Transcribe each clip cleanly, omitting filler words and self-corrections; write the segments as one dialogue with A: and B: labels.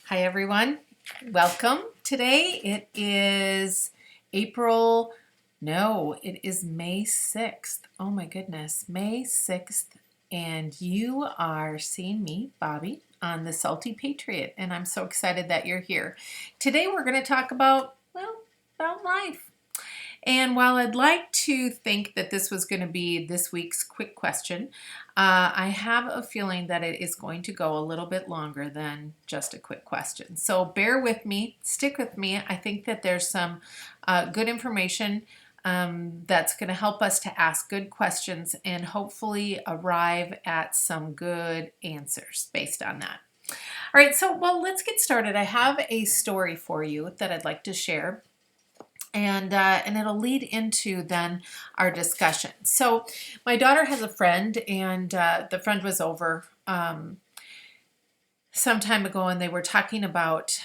A: Hi, everyone. Welcome. Today it is April, no, it is May 6th. Oh my goodness, May 6th. And you are seeing me, Bobby, on the Salty Patriot. And I'm so excited that you're here. Today we're going to talk about life. And while I'd like to think that this was going to be this week's quick question, I have a feeling that it is going to go a little bit longer than just a quick question. So bear with me, stick with me. I think that there's some good information that's going to help us to ask good questions and hopefully arrive at some good answers based on that. All right, so let's get started. I have a story for you that I'd like to share and it'll lead into then our discussion. So my daughter has a friend, and the friend was over some time ago, and they were talking about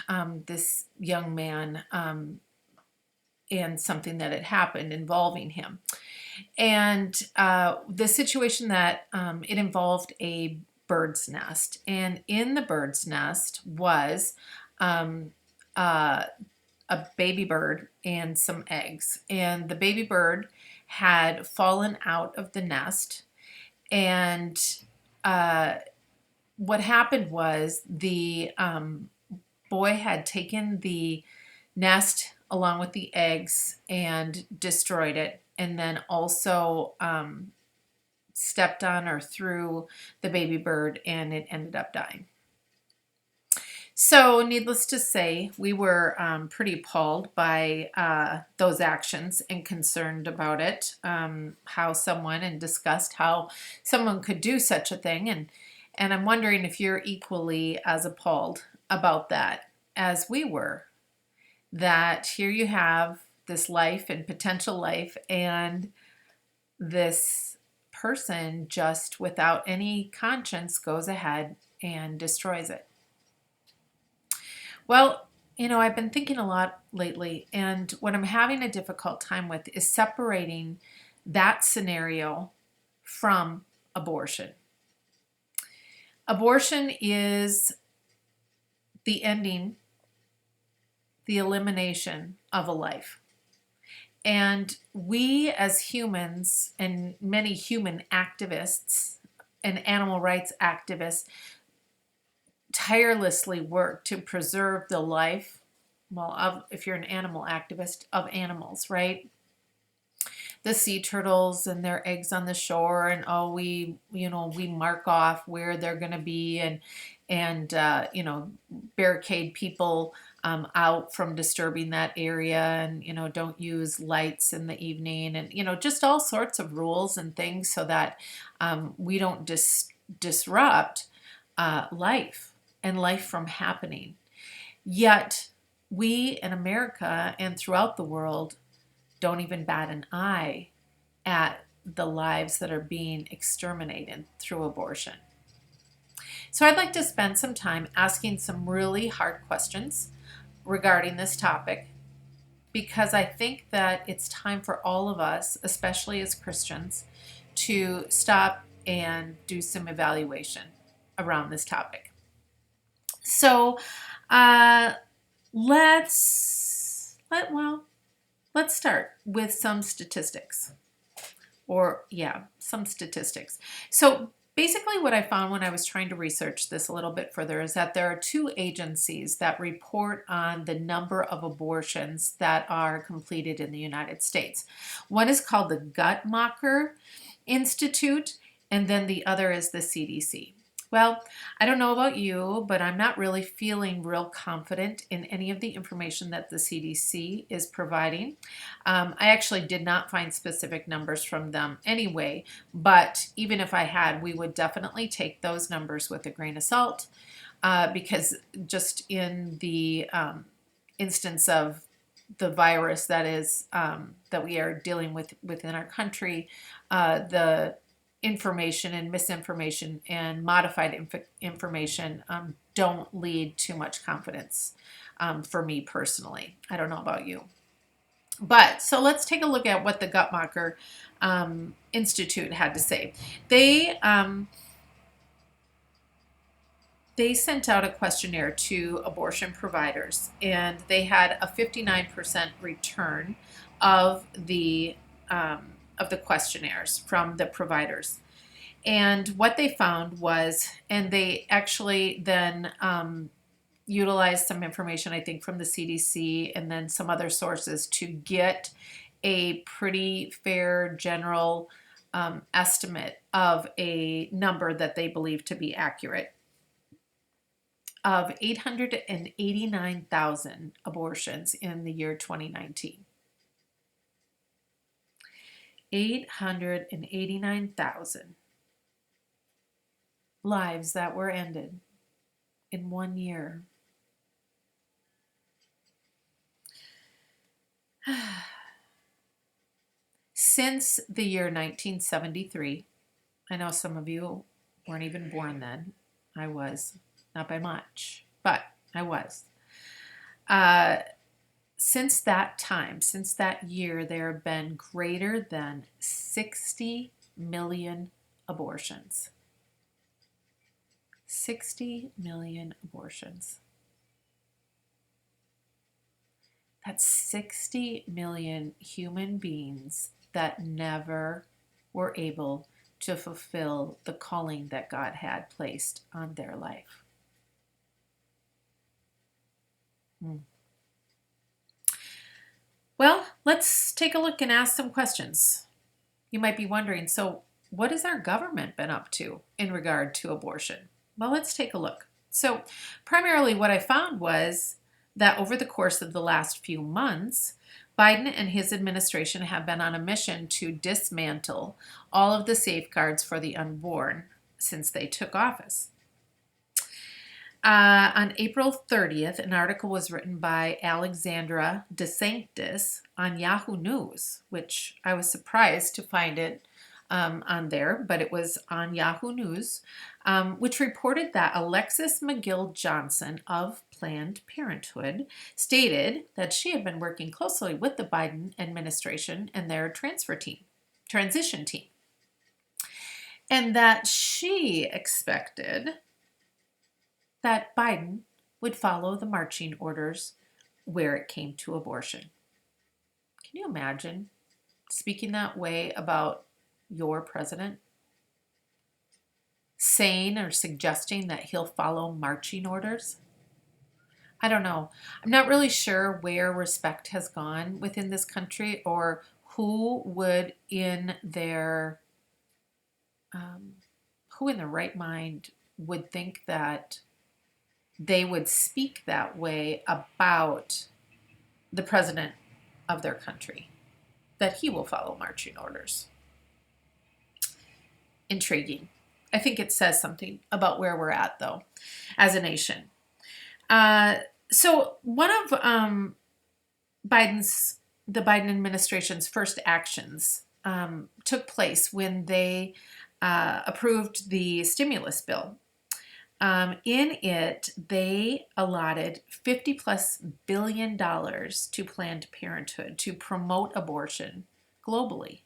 A: this young man and something that had happened involving him. And the situation that it involved a bird's nest, and in the bird's nest was a baby bird and some eggs. And the baby bird had fallen out of the nest. And what happened was the boy had taken the nest along with the eggs and destroyed it, and then also stepped on or threw the baby bird, and it ended up dying. So, needless to say, we were pretty appalled by those actions and concerned about it, how someone, and discussed how someone could do such a thing. And I'm wondering if you're equally as appalled about that as we were. That here you have this life and potential life, and this person just without any conscience goes ahead and destroys it. Well, I've been thinking a lot lately, and what I'm having a difficult time with is separating that scenario from abortion. Abortion is the ending, the elimination of a life. And we as humans, and many human activists and animal rights activists, tirelessly work to preserve the life, if you're an animal activist, of animals, right? The sea turtles and their eggs on the shore, and we mark off where they're going to be, and barricade people out from disturbing that area, and don't use lights in the evening, and just all sorts of rules and things so that we don't disrupt life and life from happening. Yet we in America and throughout the world don't even bat an eye at the lives that are being exterminated through abortion. So I'd like to spend some time asking some really hard questions regarding this topic, because I think that it's time for all of us, especially as Christians, to stop and do some evaluation around this topic. So let's start with some statistics. Some statistics. So basically what I found when I was trying to research this a little bit further is that there are two agencies that report on the number of abortions that are completed in the United States. One is called the Guttmacher Institute, and then the other is the CDC. Well, I don't know about you, but I'm not really feeling real confident in any of the information that the CDC is providing. I actually did not find specific numbers from them anyway, but even if I had, we would definitely take those numbers with a grain of salt, because just in the instance of the virus that is that we are dealing with within our country, the information and misinformation and modified information don't lead to much confidence for me personally. I don't know about you. But so let's take a look at what the Guttmacher Institute had to say. They they sent out a questionnaire to abortion providers, and they had a 59% return of the of the questionnaires from the providers. And what they found was, and they actually then utilized some information, I think, from the CDC and then some other sources to get a pretty fair general estimate of a number that they believe to be accurate of 889,000 abortions in the year 2019. 889,000 lives that were ended in 1 year. Since the year 1973, I know some of you weren't even born then. I was, not by much, but I was. Since that time, since that year, there have been greater than 60 million abortions. 60 million abortions. That's 60 million human beings that never were able to fulfill the calling that God had placed on their life. Well, let's take a look and ask some questions. You might be wondering, so what has our government been up to in regard to abortion? Well, let's take a look. So primarily what I found was that over the course of the last few months, Biden and his administration have been on a mission to dismantle all of the safeguards for the unborn since they took office. On April 30th, an article was written by Alexandra DeSanctis on Yahoo News, which I was surprised to find it on there, but it was on Yahoo News, which reported that Alexis McGill Johnson of Planned Parenthood stated that she had been working closely with the Biden administration and their transition team, and that she expected that Biden would follow the marching orders where it came to abortion. Can you imagine speaking that way about your president? Saying or suggesting that he'll follow marching orders? I don't know. I'm not really sure where respect has gone within this country, or who would in their right mind would think that they would speak that way about the president of their country, that he will follow marching orders. Intriguing. I think it says something about where we're at, though, as a nation. So one of the Biden administration's first actions took place when they approved the stimulus bill. In it, they allotted $50+ billion to Planned Parenthood to promote abortion globally.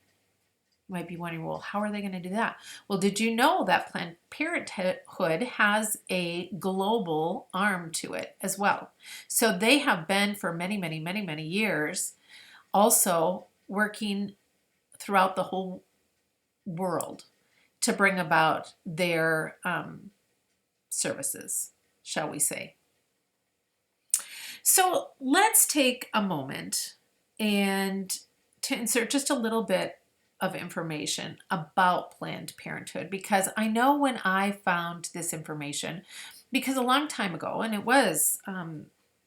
A: You might be wondering, well, how are they going to do that? Well, did you know that Planned Parenthood has a global arm to it as well? So they have been for many, many, many, many years also working throughout the whole world to bring about their services, shall we say. So let's take a moment and to insert just a little bit of information about Planned Parenthood, because I know when I found this information, because a long time ago, and it was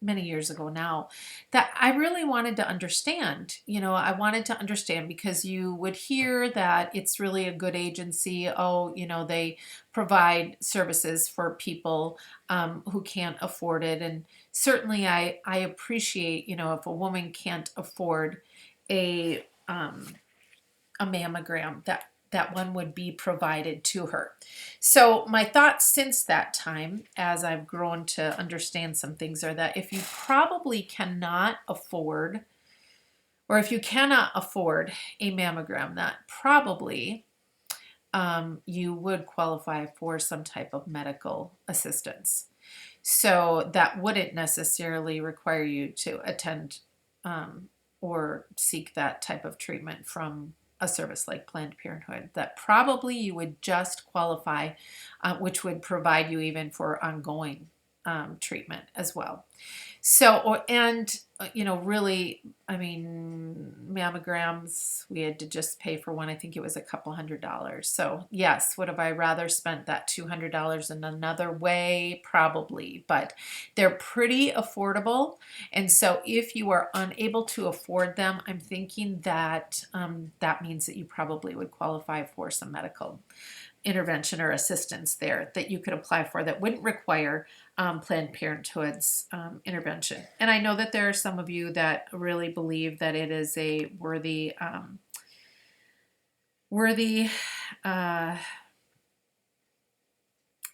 A: many years ago now, that I really wanted to understand. I wanted to understand because you would hear that it's really a good agency. Oh, they provide services for people who can't afford it. And certainly I appreciate, if a woman can't afford a mammogram, that one would be provided to her. So my thoughts since that time, as I've grown to understand some things, are that if you probably cannot afford, or if you cannot afford a mammogram, that probably you would qualify for some type of medical assistance. So that wouldn't necessarily require you to attend or seek that type of treatment from a service like Planned Parenthood. That probably you would just qualify, which would provide you even for ongoing treatment as well. So, really, I mean, mammograms, we had to just pay for one. I think it was a couple $100. So, yes, would have I rather spent that $200 in another way? Probably, but they're pretty affordable. And so, if you are unable to afford them, I'm thinking that that means that you probably would qualify for some medical intervention or assistance there that you could apply for that wouldn't require Planned Parenthood's intervention. And I know that there are some of you that really believe that it is a worthy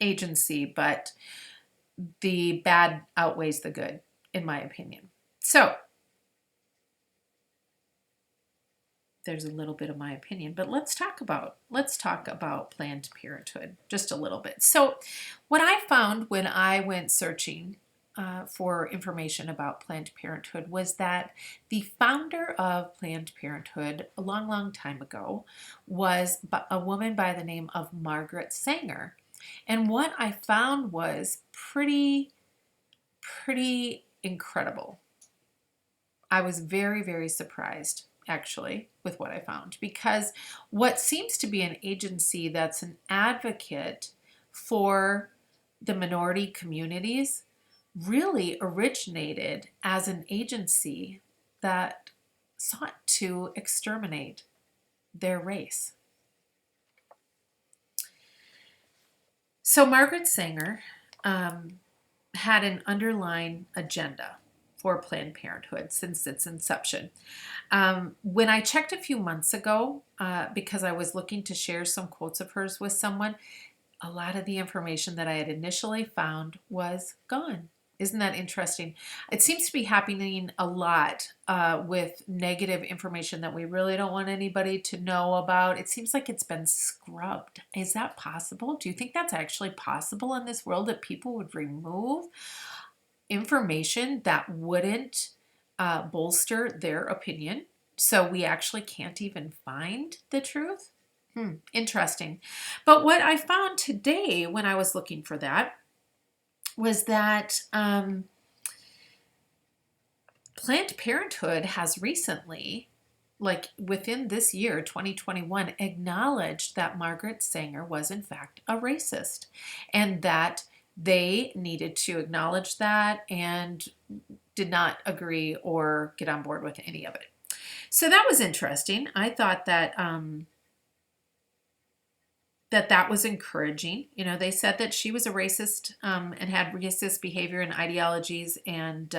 A: agency, but the bad outweighs the good, in my opinion. So there's a little bit of my opinion, but let's talk about Planned Parenthood just a little bit. So what I found when I went searching for information about Planned Parenthood was that the founder of Planned Parenthood a long time ago was a woman by the name of Margaret Sanger. And what I found was pretty incredible. I was very surprised, actually, with what I found, because what seems to be an agency that's an advocate for the minority communities really originated as an agency that sought to exterminate their race. So Margaret Sanger had an underlying agenda for Planned Parenthood since its inception. When I checked a few months ago, because I was looking to share some quotes of hers with someone, a lot of the information that I had initially found was gone. Isn't that interesting? It seems to be happening a lot with negative information that we really don't want anybody to know about. It seems like it's been scrubbed. Is that possible? Do you think that's actually possible in this world, that people would remove information that wouldn't bolster their opinion, so we actually can't even find the truth? Interesting. But what I found today when I was looking for that was that Planned Parenthood has recently, like within this year, 2021, acknowledged that Margaret Sanger was in fact a racist, and that they needed to acknowledge that and did not agree or get on board with any of it. So that was interesting. I thought that that was encouraging. You know, they said that she was a racist and had racist behavior and ideologies, and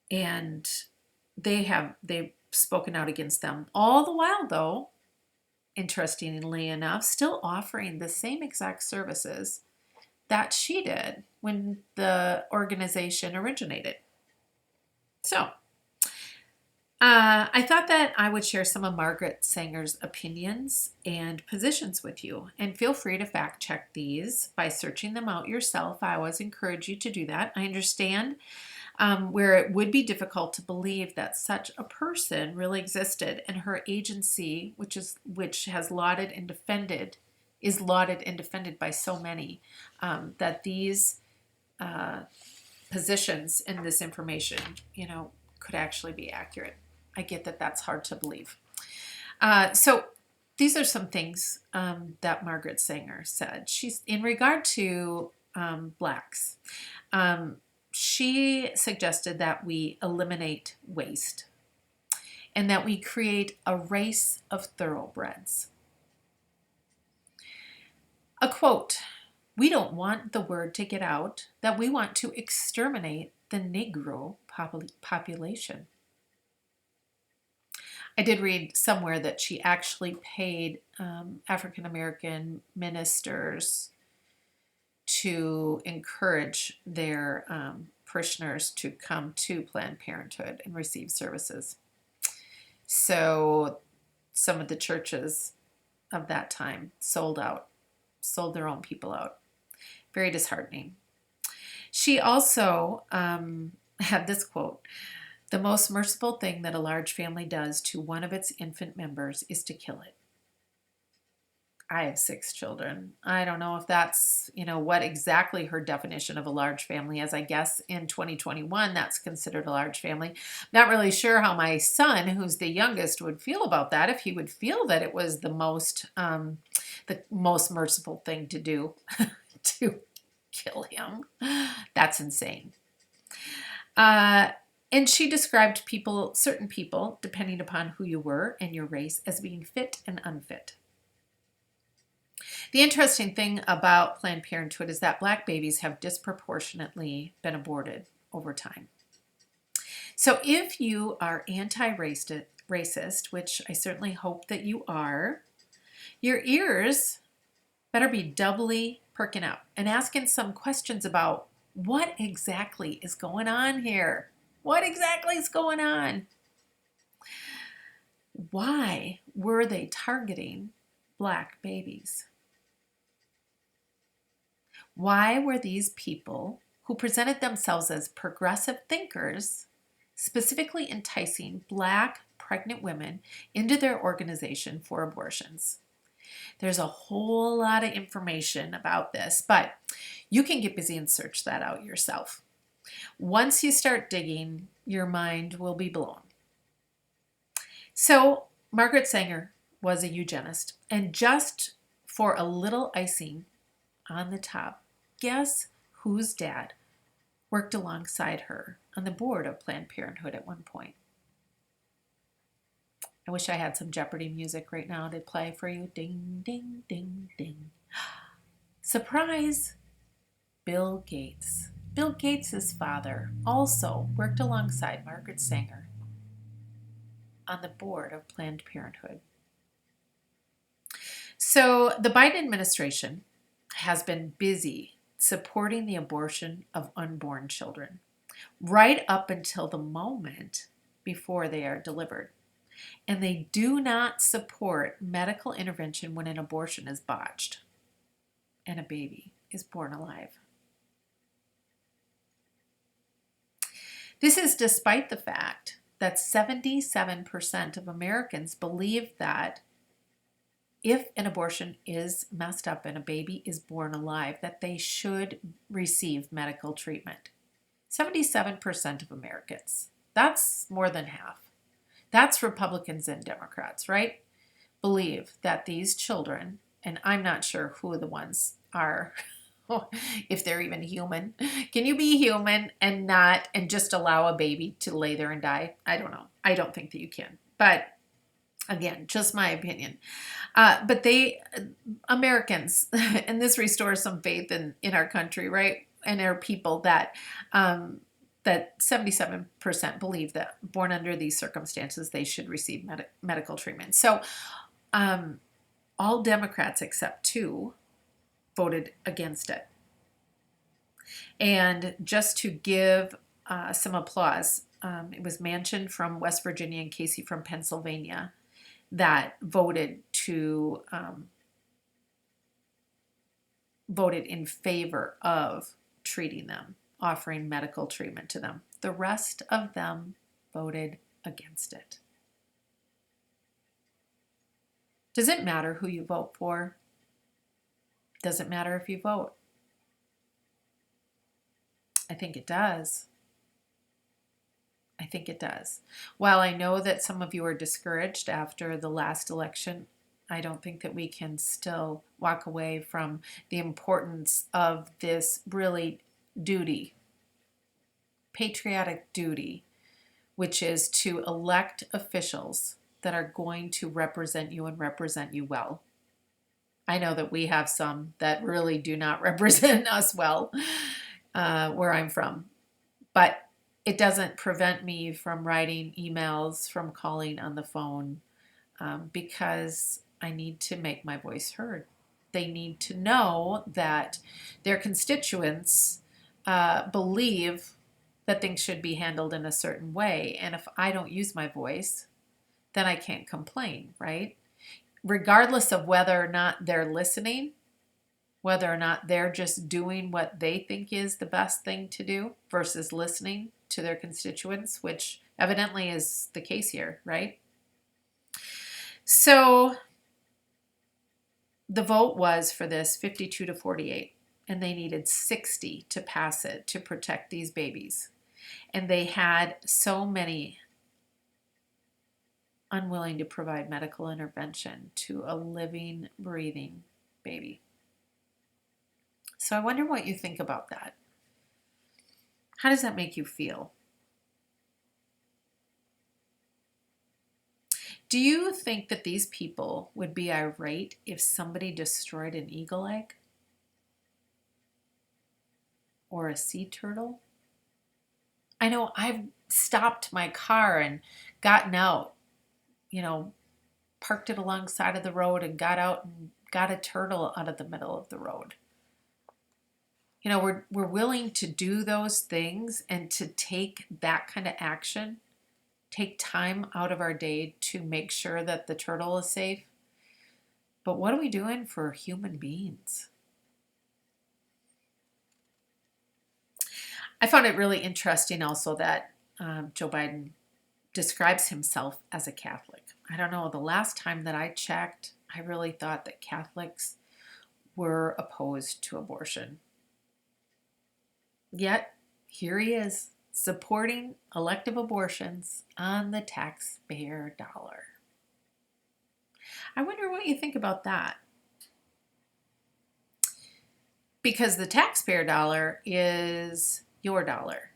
A: they've spoken out against them. All the while, though, interestingly enough, still offering the same exact services that she did when the organization originated. So I thought that I would share some of Margaret Sanger's opinions and positions with you, and feel free to fact check these by searching them out yourself. I always encourage you to do that. I understand where it would be difficult to believe that such a person really existed, and her agency, which has lauded and defended, is lauded and defended by so many, that these positions in this information, could actually be accurate. I get that that's hard to believe. So these are some things that Margaret Sanger said. She's in regard to blacks. She suggested that we eliminate waste and that we create a race of thoroughbreds. A quote: "We don't want the word to get out that we want to exterminate the Negro population." I did read somewhere that she actually paid African American ministers to encourage their parishioners to come to Planned Parenthood and receive services. So some of the churches of that time sold out, sold their own people out. Very disheartening. She also had this quote: "The most merciful thing that a large family does to one of its infant members is to kill it." I have 6 children. I don't know if that's, what exactly her definition of a large family is. I guess in 2021, that's considered a large family. Not really sure how my son, who's the youngest, would feel about that. If he would feel that it was the most merciful thing to do to kill him. That's insane. And she described certain people, depending upon who you were and your race, as being fit and unfit. The interesting thing about Planned Parenthood is that Black babies have disproportionately been aborted over time. So if you are anti-racist, which I certainly hope that you are, your ears better be doubly perking up and asking some questions about what exactly is going on here. What exactly is going on? Why were they targeting Black babies? Why were these people who presented themselves as progressive thinkers specifically enticing Black pregnant women into their organization for abortions? There's a whole lot of information about this, but you can get busy and search that out yourself. Once you start digging, your mind will be blown. So Margaret Sanger was a eugenist, and just for a little icing on the top, guess whose dad worked alongside her on the board of Planned Parenthood at one point? I wish I had some Jeopardy music right now to play for you. Ding, ding, ding, ding. Surprise! Bill Gates. Bill Gates' father also worked alongside Margaret Sanger on the board of Planned Parenthood. So the Biden administration has been busy supporting the abortion of unborn children right up until the moment before they are delivered. And they do not support medical intervention when an abortion is botched and a baby is born alive. This is despite the fact that 77% of Americans believe that if an abortion is messed up and a baby is born alive, that they should receive medical treatment. 77% of Americans. That's more than half. That's Republicans and Democrats, right? Believe that these children, and I'm not sure who the ones are, if they're even human. Can you be human and just allow a baby to lay there and die? I don't know. I don't think that you can. But again, just my opinion. But Americans, and this restores some faith in our country, right? And our people that 77% believe that born under these circumstances, they should receive medical treatment. So all Democrats except 2 voted against it. And just to give some applause, it was Manchin from West Virginia and Casey from Pennsylvania that voted in favor of treating them, offering medical treatment to them. The rest of them voted against it. Does it matter who you vote for? Does it matter if you vote? I think it does. I think it does. While I know that some of you are discouraged after the last election, I don't think that we can still walk away from the importance of this really patriotic duty, which is to elect officials that are going to represent you and represent you well. I know that we have some that really do not represent us well where I'm from, but it doesn't prevent me from writing emails, from calling on the phone, because I need to make my voice heard. They need to know that their constituents believe that things should be handled in a certain way. And if I don't use my voice, then I can't complain, right? regardless of whether or not they're listening, whether or not they're just doing what they think is the best thing to do versus listening to their constituents, which evidently is the case here, right? So the vote was for this 52 to 48, and they needed 60 to pass it to protect these babies. And they had so many unwilling to provide medical intervention to a living, breathing baby. So I wonder what you think about that. How does that make you feel? Do you think that these people would be irate if somebody destroyed an eagle egg? Or a sea turtle? I know I've stopped my car and gotten out, parked it alongside of the road and got out and got a turtle out of the middle of the road. We're willing to do those things and to take that kind of action, take time out of our day to make sure that the turtle is safe. But what are we doing for human beings? I found it really interesting also that Joe Biden describes himself as a Catholic. I don't know, the last time that I checked, I really thought that Catholics were opposed to abortion. Yet, here he is, supporting elective abortions on the taxpayer dollar. I wonder what you think about that. Because the taxpayer dollar is your dollar.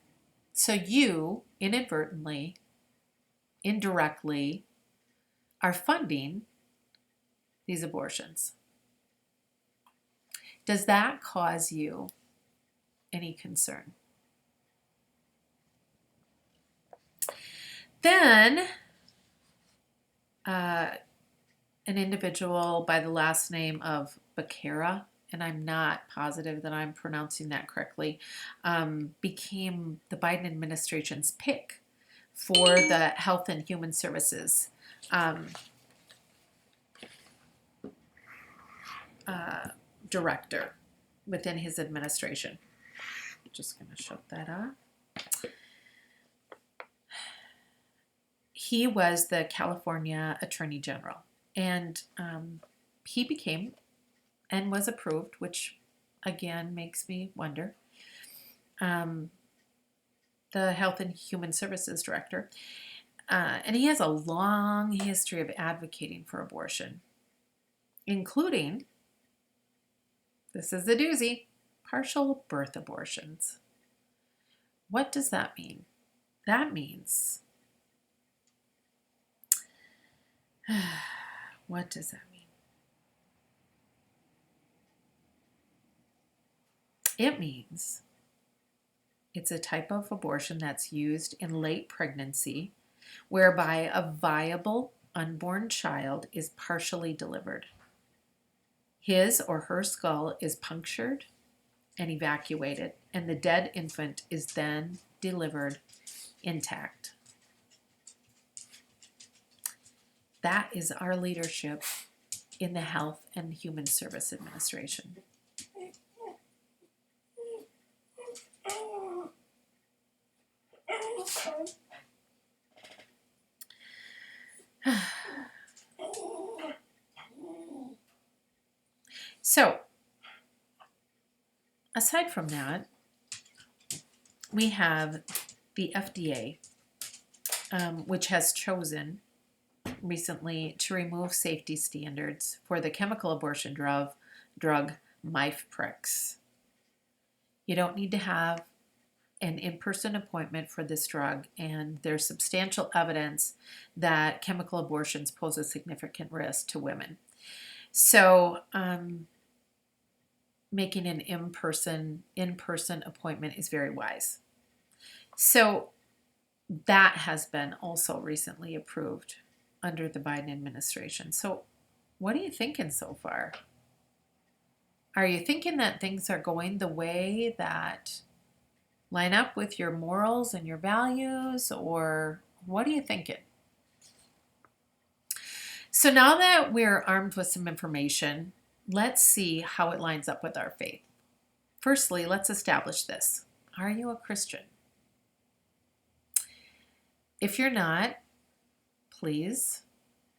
A: So you inadvertently, indirectly, are funding these abortions. Does that cause you any concern? Then, an individual by the last name of Becerra, and I'm not positive that I'm pronouncing that correctly, became the Biden administration's pick for the Health and Human Services director within his administration. Just going to shut that off. He was the California Attorney General, and he became and was approved, which again makes me wonder, the Health and Human Services Director. And he has a long history of advocating for abortion, including, this is the doozy, partial birth abortions. What does that mean? That means, what does that mean? It means it's a type of abortion that's used in late pregnancy whereby a viable unborn child is partially delivered. His or her skull is punctured and evacuated, and the dead infant is then delivered intact. That is our leadership in the Health and Human Service Administration. So, aside from that, we have the FDA, which has chosen recently to remove safety standards for the chemical abortion drug Mifeprix. You don't need to have an in-person appointment for this drug, and there's substantial evidence that chemical abortions pose a significant risk to women. So, making an in-person appointment is very wise. So that has been also recently approved under the Biden administration. So what are you thinking so far? Are you thinking that things are going the way that line up with your morals and your values, or what are you thinking? So now that we're armed with some information, let's see how it lines up with our faith. Firstly, let's establish this. Are you a Christian? If you're not, please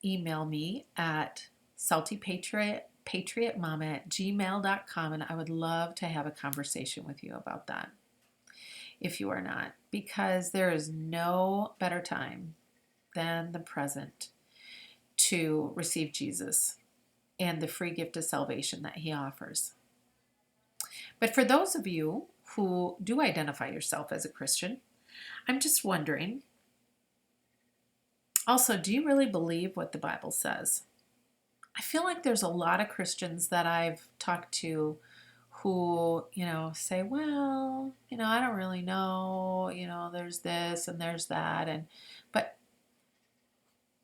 A: email me at saltypatriotmama@gmail.com, and I would love to have a conversation with you about that if you are not, because there is no better time than the present to receive Jesus and the free gift of salvation that he offers. But for those of you who do identify yourself as a Christian, I'm just wondering, also, do you really believe what the Bible says? I feel like there's a lot of Christians that I've talked to who, say, well, I don't really know, there's this and there's that.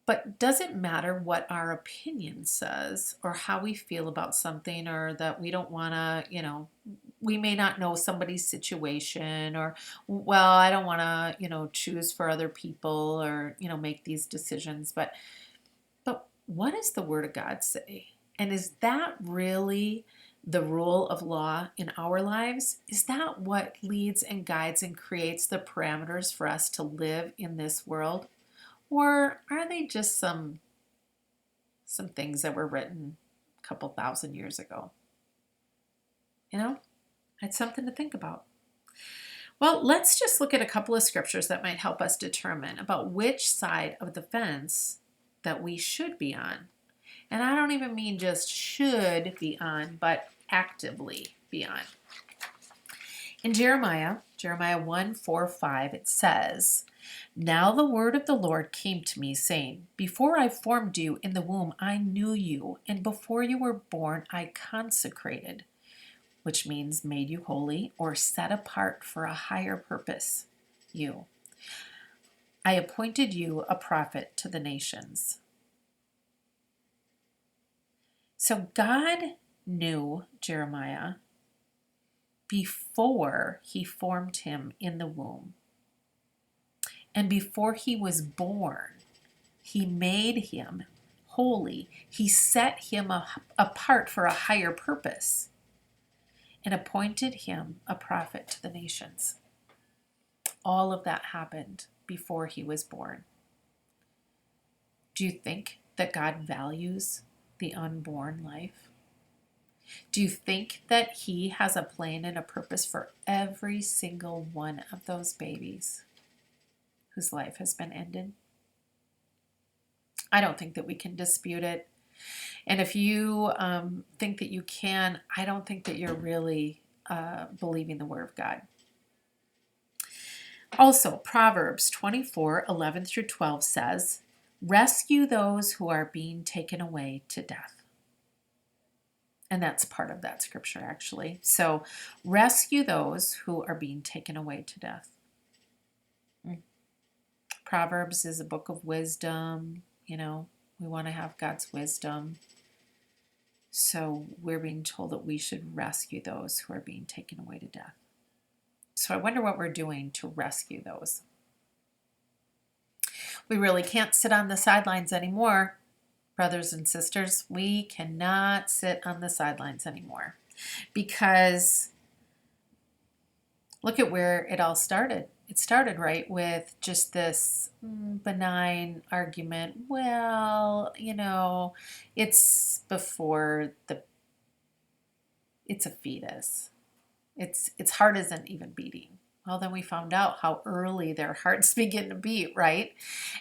A: But does it matter what our opinion says or how we feel about something, or that we don't want to, we may not know somebody's situation, or, well, I don't want to, choose for other people, or, make these decisions. But what does the Word of God say? And is that really the rule of law in our lives? Is that what leads and guides and creates the parameters for us to live in this world? Or are they just some things that were written a couple thousand years ago? It's something to think about. Well, let's just look at a couple of scriptures that might help us determine about which side of the fence that we should be on. And I don't even mean just should be on, but actively be on. In Jeremiah 1:4-5, it says, "Now the word of the Lord came to me, saying, Before I formed you in the womb, I knew you, and before you were born, I consecrated," which means made you holy or set apart for a higher purpose, you. "I appointed you a prophet to the nations." So God knew Jeremiah before he formed him in the womb. And before he was born, he made him holy. He set him apart for a higher purpose and appointed him a prophet to the nations. All of that happened before he was born. Do you think that God values the unborn life? Do you think that he has a plan and a purpose for every single one of those babies whose life has been ended? I don't think that we can dispute it. And if you think that you can, I don't think that you're really believing the Word of God. Also, Proverbs 24:11-12 says, "Rescue those who are being taken away to death." And that's part of that scripture, actually. So, rescue those who are being taken away to death. Proverbs is a book of wisdom. We want to have God's wisdom. So we're being told that we should rescue those who are being taken away to death. So I wonder what we're doing to rescue those. We really can't sit on the sidelines anymore, brothers and sisters. We cannot sit on the sidelines anymore, because look at where it all started. It started right with just this benign argument. Well, it's it's a fetus. Its heart isn't even beating. Well, then we found out how early their hearts begin to beat, right?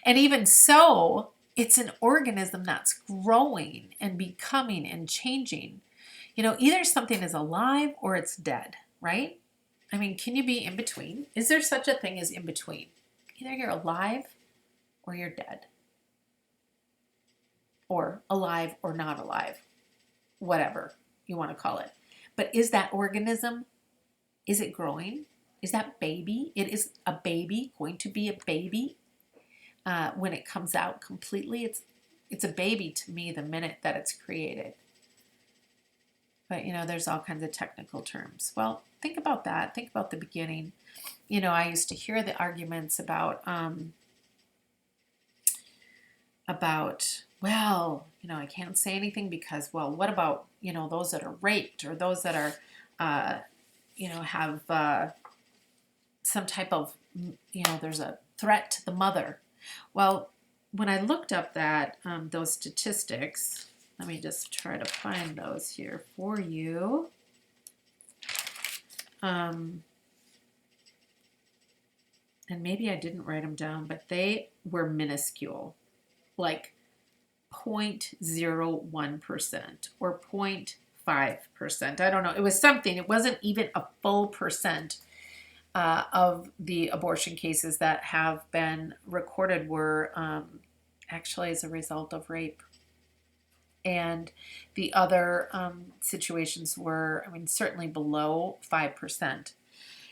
A: And even so, it's an organism that's growing and becoming and changing. Either something is alive or it's dead, right? I mean, can you be in between? Is there such a thing as in between? Either you're alive or you're dead. Or alive or not alive. Whatever you want to call it. But is that organism, is it growing? Is that baby? It is a baby going to be a baby when it comes out completely. It's a baby to me the minute that it's created. But, there's all kinds of technical terms. Well, think about that. Think about the beginning. I used to hear the arguments about well, I can't say anything because, well, what about, those that are raped or those that are, uh, have some type of, there's a threat to the mother. Well, when I looked up those statistics, let me just try to find those here for you. And maybe I didn't write them down, but they were minuscule, like 0.01% or 0.5%. I don't know. It was something. It wasn't even a full percent of the abortion cases that have been recorded were actually as a result of rape. And the other situations were, certainly below 5%.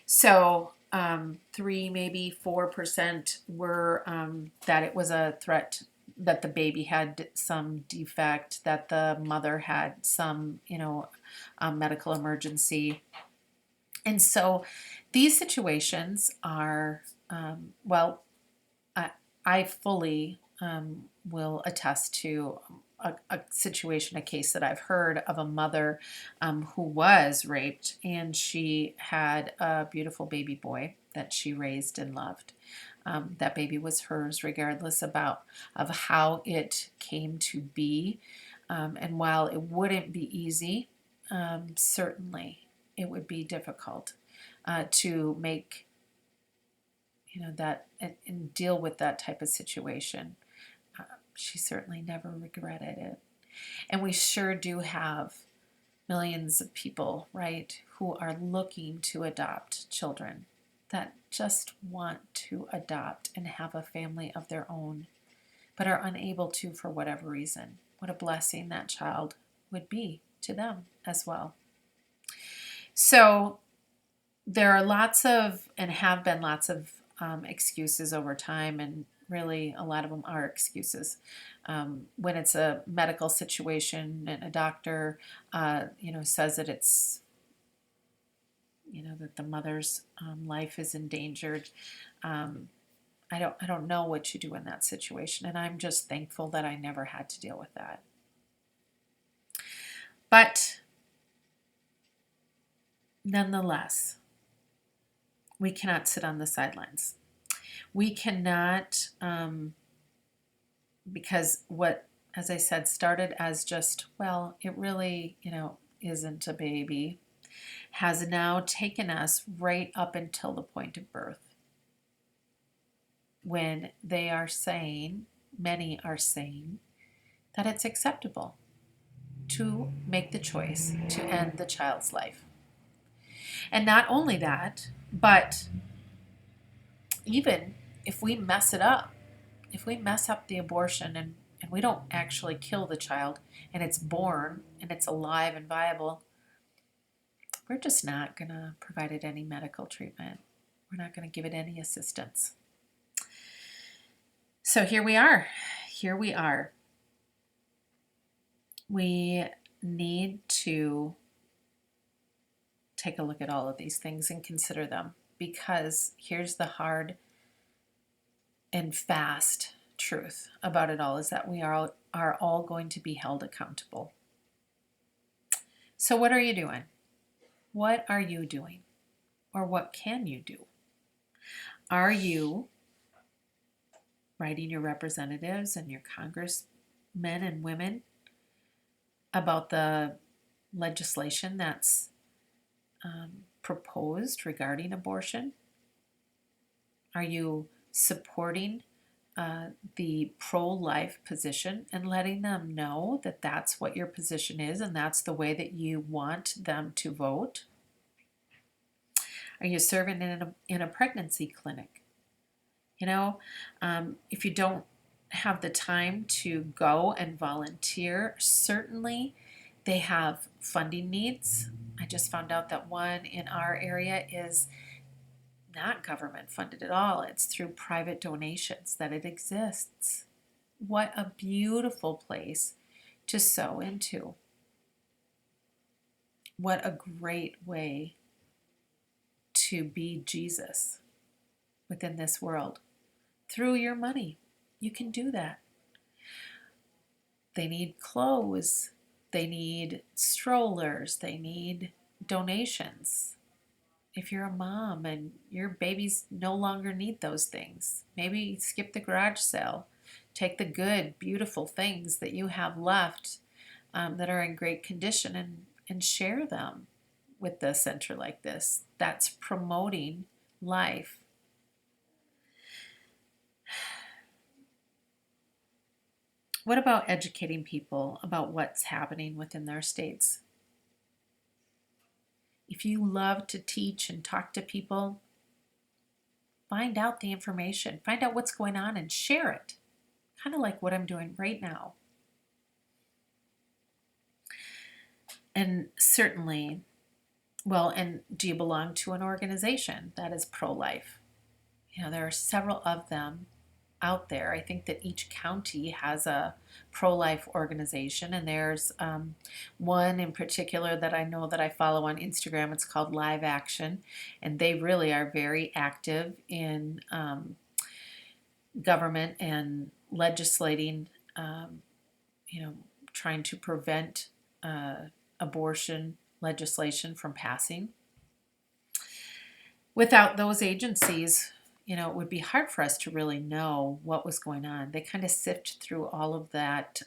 A: So 3, maybe 4% were that it was a threat, that the baby had some defect, that the mother had some, medical emergency. And so these situations are, well, I fully will attest to a situation, a case that I've heard of a mother who was raped, and she had a beautiful baby boy that she raised and loved. That baby was hers, regardless of how it came to be. And while it wouldn't be easy, certainly it would be difficult to make that and deal with that type of situation. She certainly never regretted it. And we sure do have millions of people, right, who are looking to adopt children, that just want to adopt and have a family of their own, but are unable to for whatever reason. What a blessing that child would be to them as well. So there are lots of, and have been lots of, excuses over time, and really a lot of them are excuses. When it's a medical situation and a doctor, says that it's, that the mother's life is endangered. I don't know what you do in that situation, and I'm just thankful that I never had to deal with that. But nonetheless, we cannot sit on the sidelines. We cannot, because what, as I said, started as just, well, it really, isn't a baby, has now taken us right up until the point of birth, when they are saying, many are saying, that it's acceptable to make the choice to end the child's life. And not only that, but even if we mess it up, if we mess up the abortion and we don't actually kill the child, and it's born and it's alive and viable, we're just not going to provide it any medical treatment. We're not going to give it any assistance. So here we are. Here we are. We need to take a look at all of these things and consider them, because here's the hard and fast truth about it all, is that we are all going to be held accountable. So what are you doing? What are you doing? Or what can you do? Are you writing your representatives and your congressmen and women about the legislation that's proposed regarding abortion? Are you supporting the pro-life position and letting them know that that's what your position is and that's the way that you want them to vote? Are you serving in a pregnancy clinic? If you don't have the time to go and volunteer, certainly they have funding needs. I just found out that one in our area is not government funded at all. It's through private donations that it exists. What a beautiful place to sow into. What a great way to be Jesus within this world. Through your money, you can do that. They need clothes. They need strollers. They need donations. If you're a mom and your babies no longer need those things, maybe skip the garage sale. Take the good, beautiful things that you have left that are in great condition and share them with a center like this. That's promoting life. What about educating people about what's happening within their states? If you love to teach and talk to people, find out the information, find out what's going on and share it. Kind of like what I'm doing right now. And certainly, well, and do you belong to an organization that is pro-life? There are several of them out there. I think that each county has a pro-life organization, and there's one in particular that I know that I follow on Instagram. It's called Live Action, and they really are very active in government and legislating, trying to prevent abortion legislation from passing. Without those agencies, it would be hard for us to really know what was going on. They kind of sift through all of that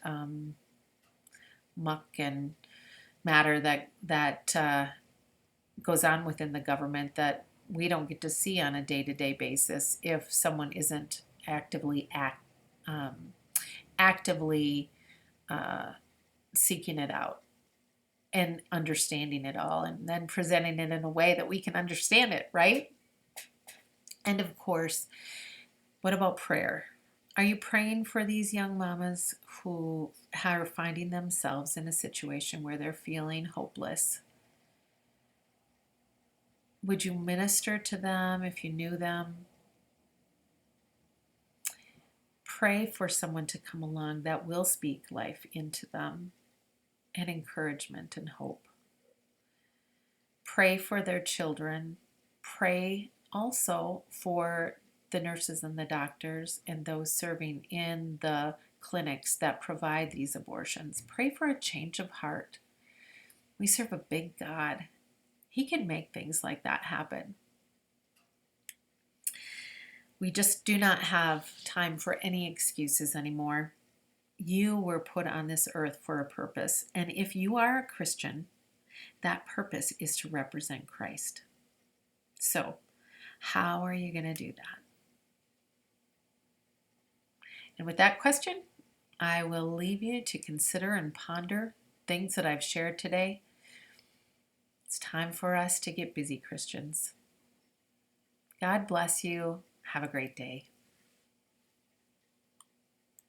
A: muck and matter that goes on within the government that we don't get to see on a day-to-day basis if someone isn't actively seeking it out and understanding it all, and then presenting it in a way that we can understand it, right? And of course, what about prayer? Are you praying for these young mamas who are finding themselves in a situation where they're feeling hopeless? Would you minister to them if you knew them? Pray for someone to come along that will speak life into them and encouragement and hope. Pray for their children. Pray also for the nurses and the doctors and those serving in the clinics that provide these abortions. Pray for a change of heart. We serve a big God. He can make things like that happen. We just do not have time for any excuses anymore. You were put on this earth for a purpose, and if you are a Christian, that purpose is to represent Christ. So, how are you going to do that? And with that question, I will leave you to consider and ponder things that I've shared today. It's time for us to get busy, Christians. God bless you. Have a great day.